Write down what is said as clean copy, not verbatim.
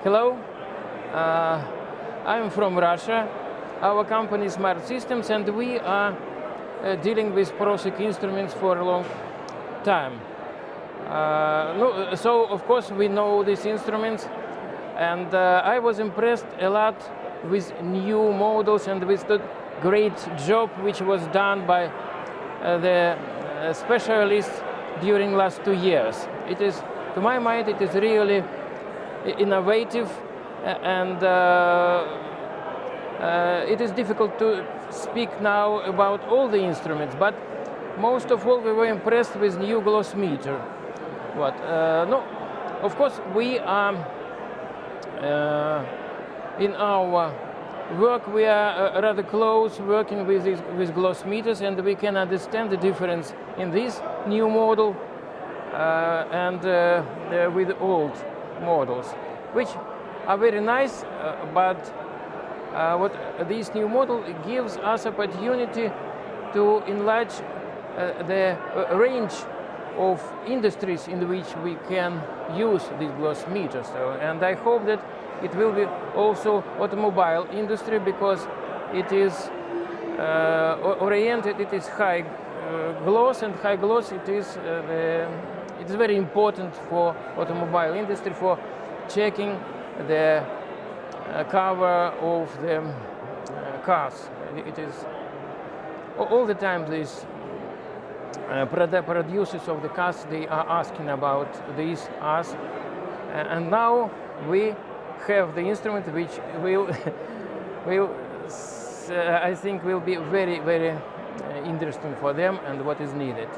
Hello, I'm from Russia. Our company is Smart Systems, and we are dealing with Proceq instruments for a long time. So of course we know these instruments, and I was impressed a lot with new models and with the great job which was done by the specialists during last 2 years. It is, to my mind, it is really innovative, and it is difficult to speak now about all the instruments, but most of all we were impressed with new gloss meter. Of course we are in our work we are rather close working with gloss meters, and we can understand the difference in this new model and with old models, which are very nice, but what this new model gives us opportunity to enlarge the range of industries in which we can use these gloss meters. And I hope that it will be also automobile industry, because it is oriented, it is high gloss, and high gloss it is very important for automobile industry for checking the cover of the cars. It is all the time these producers of the cars, they are asking about these us, and now we have the instrument which will I think will be very, very interesting for them and what is needed.